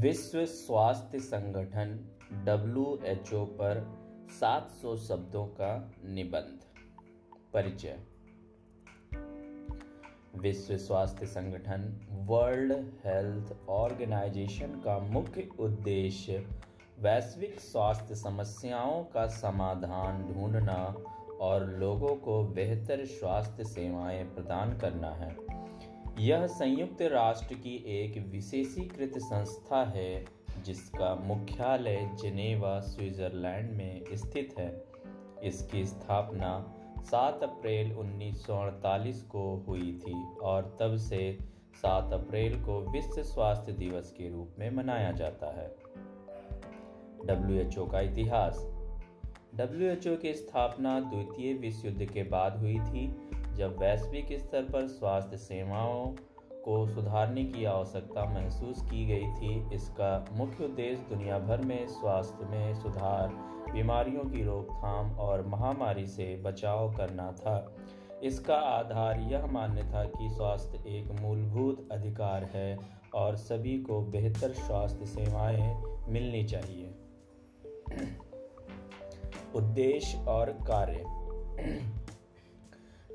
विश्व स्वास्थ्य संगठन WHO पर 700 शब्दों का निबंध। परिचय। विश्व स्वास्थ्य संगठन वर्ल्ड हेल्थ ऑर्गेनाइजेशन का मुख्य उद्देश्य वैश्विक स्वास्थ्य समस्याओं का समाधान ढूंढना और लोगों को बेहतर स्वास्थ्य सेवाएं प्रदान करना है। यह संयुक्त राष्ट्र की एक विशेषीकृत संस्था है जिसका मुख्यालय जिनेवा, स्विट्जरलैंड में स्थित है। इसकी स्थापना 7 अप्रैल 1948 को हुई थी और तब से 7 अप्रैल को विश्व स्वास्थ्य दिवस के रूप में मनाया जाता है। WHO का इतिहास। WHO की स्थापना द्वितीय विश्व युद्ध के बाद हुई थी, जब वैश्विक स्तर पर स्वास्थ्य सेवाओं को सुधारने की आवश्यकता महसूस की गई थी। इसका मुख्य उद्देश्य दुनिया भर में स्वास्थ्य में सुधार, बीमारियों की रोकथाम और महामारी से बचाव करना था। इसका आधार यह मानना था कि स्वास्थ्य एक मूलभूत अधिकार है और सभी को बेहतर स्वास्थ्य सेवाएं मिलनी चाहिए। उद्देश्य और कार्य।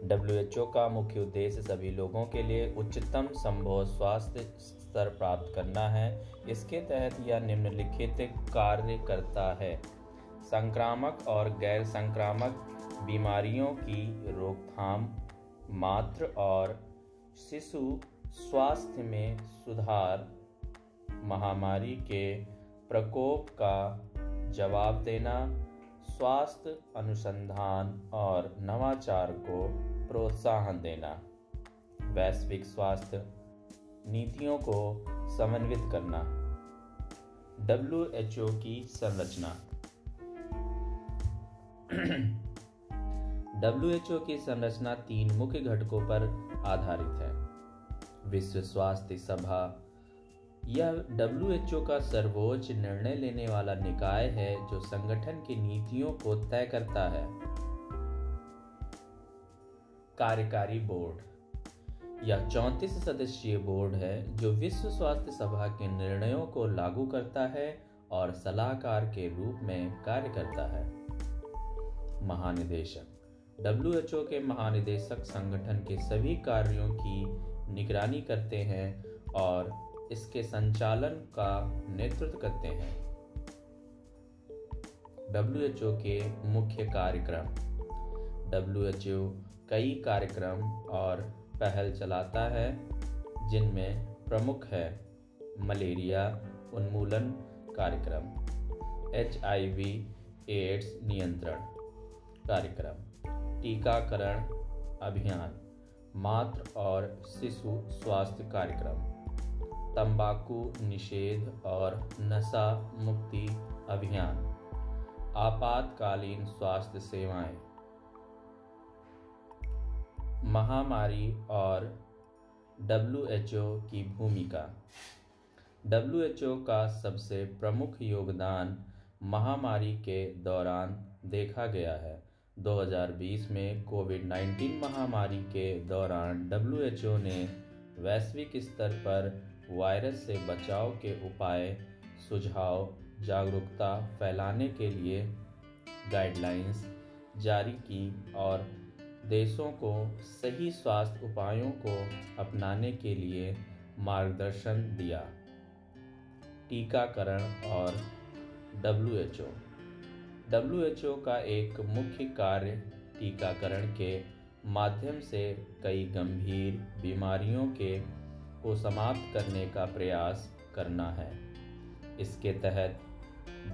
WHO का मुख्य उद्देश्य सभी लोगों के लिए उच्चतम संभव स्वास्थ्य स्तर प्राप्त करना है। इसके तहत यह निम्नलिखित कार्य करता है: संक्रामक और गैर संक्रामक बीमारियों की रोकथाम, मातृ और शिशु स्वास्थ्य में सुधार, महामारी के प्रकोप का जवाब देना, स्वास्थ्य अनुसंधान और नवाचार को प्रोत्साहन देना, वैश्विक स्वास्थ्य नीतियों को समन्वित करना। WHO की संरचना। WHO की संरचना 3 मुख्य घटकों पर आधारित है। विश्व स्वास्थ्य सभा। यह WHO का सर्वोच्च निर्णय लेने वाला निकाय है जो संगठन की नीतियों को तय करता है। कार्यकारी बोर्ड। यह 34 सदस्यीय बोर्ड है जो विश्व स्वास्थ्य सभा के निर्णयों को लागू करता है और सलाहकार के रूप में कार्य करता है। महानिदेशक। WHO के महानिदेशक संगठन के सभी कार्यों की निगरानी करते हैं और इसके संचालन का नेतृत्व करते हैं। WHO के मुख्य कार्यक्रम। WHO कई कार्यक्रम और पहल चलाता है, जिनमें प्रमुख है मलेरिया उन्मूलन कार्यक्रम, HIV/AIDS नियंत्रण कार्यक्रम, टीकाकरण अभियान, मातृ और शिशु स्वास्थ्य कार्यक्रम, तंबाकू निषेध और नशा मुक्ति अभियान, आपातकालीन स्वास्थ्य सेवाएं, महामारी और WHO की भूमिका। WHO का सबसे प्रमुख योगदान महामारी के दौरान देखा गया है। 2020 में कोविड-19 महामारी के दौरान WHO ने वैश्विक स्तर पर वायरस से बचाव के उपाय, सुझाव, जागरूकता फैलाने के लिए गाइडलाइंस जारी की और देशों को सही स्वास्थ्य उपायों को अपनाने के लिए मार्गदर्शन दिया। टीकाकरण और WHO का एक मुख्य कार्य टीकाकरण के माध्यम से कई गंभीर बीमारियों को समाप्त करने का प्रयास करना है। इसके तहत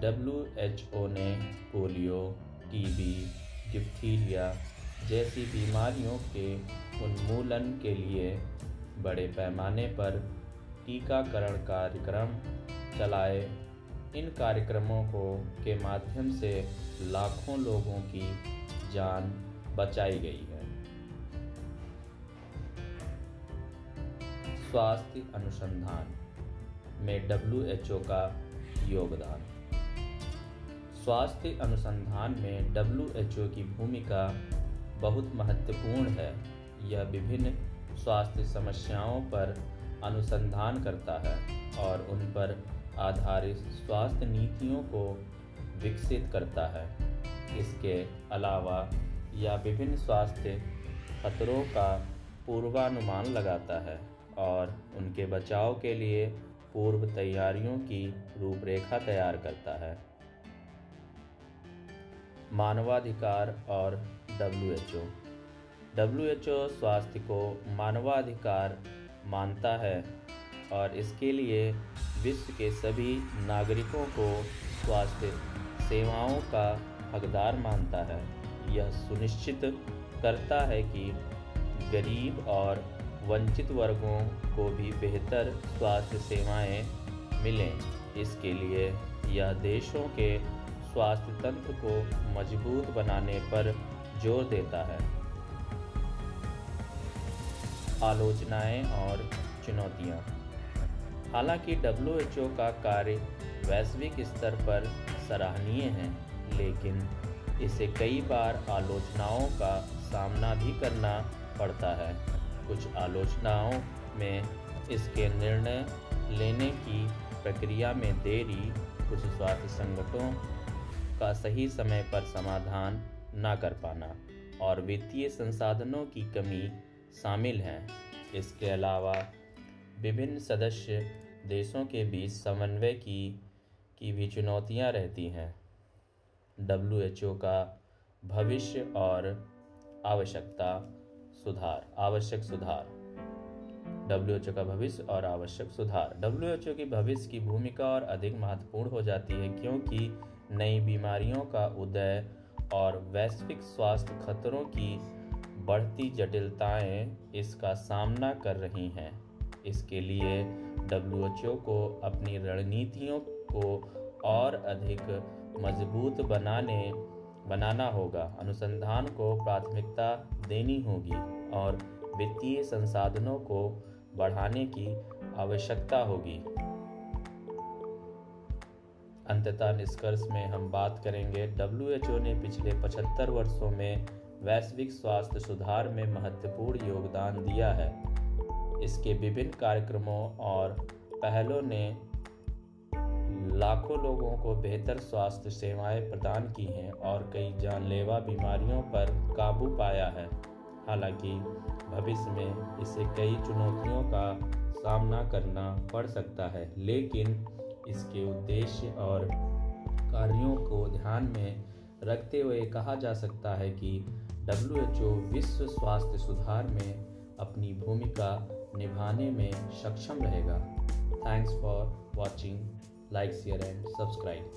WHO ने पोलियो, TB, डिप्थीरिया जैसी बीमारियों के उन्मूलन के लिए बड़े पैमाने पर टीकाकरण कार्यक्रम चलाए। इन कार्यक्रमों के माध्यम से लाखों लोगों की जान बचाई गई है। स्वास्थ्य अनुसंधान में WHO का योगदान। स्वास्थ्य अनुसंधान में WHO की भूमिका बहुत महत्वपूर्ण है। यह विभिन्न स्वास्थ्य समस्याओं पर अनुसंधान करता है और उन पर आधारित स्वास्थ्य नीतियों को विकसित करता है। इसके अलावा यह विभिन्न स्वास्थ्य खतरों का पूर्वानुमान लगाता है और उनके बचाव के लिए पूर्व तैयारियों की रूपरेखा तैयार करता है। मानवाधिकार और WHO। WHO स्वास्थ्य को मानवाधिकार मानता है और इसके लिए विश्व के सभी नागरिकों को स्वास्थ्य सेवाओं का हकदार मानता है। यह सुनिश्चित करता है कि गरीब और वंचित वर्गों को भी बेहतर स्वास्थ्य सेवाएं मिलें। इसके लिए यह देशों के स्वास्थ्य तंत्र को मजबूत बनाने पर जोर देता है। आलोचनाएं और चुनौतियां। हालांकि WHO का कार्य वैश्विक स्तर पर सराहनीय है, लेकिन इसे कई बार आलोचनाओं का सामना भी करना पड़ता है। कुछ आलोचनाओं में इसके निर्णय लेने की प्रक्रिया में देरी, कुछ स्वास्थ्य संकटों का सही समय पर समाधान न कर पाना और वित्तीय संसाधनों की कमी शामिल हैं। इसके अलावा विभिन्न सदस्य देशों के बीच समन्वय की भी चुनौतियां रहती हैं। WHO का भविष्य और आवश्यक सुधार। WHO का भविष्य और आवश्यक सुधार। WHO की भविष्य की भूमिका और अधिक महत्वपूर्ण हो जाती है क्योंकि नई बीमारियों का उदय और वैश्विक स्वास्थ्य खतरों की बढ़ती जटिलताएं इसका सामना कर रही हैं। इसके लिए WHO को अपनी रणनीतियों को और अधिक मजबूत बनाना होगा, अनुसंधान को प्राथमिकता देनी होगी और वित्तीय संसाधनों को बढ़ाने की आवश्यकता होगी। अंततः निष्कर्ष में हम बात करेंगे, WHO ने पिछले 75 वर्षों में वैश्विक स्वास्थ्य सुधार में महत्वपूर्ण योगदान दिया है। इसके विभिन्न कार्यक्रमों और पहलों ने लाखों लोगों को बेहतर स्वास्थ्य सेवाएं प्रदान की हैं और कई जानलेवा बीमारियों पर काबू पाया है। हालांकि भविष्य में इसे कई चुनौतियों का सामना करना पड़ सकता है, लेकिन इसके उद्देश्य और कार्यों को ध्यान में रखते हुए कहा जा सकता है कि WHO विश्व स्वास्थ्य सुधार में अपनी भूमिका निभाने में सक्षम रहेगा। Thanks for watching, like, share and subscribe.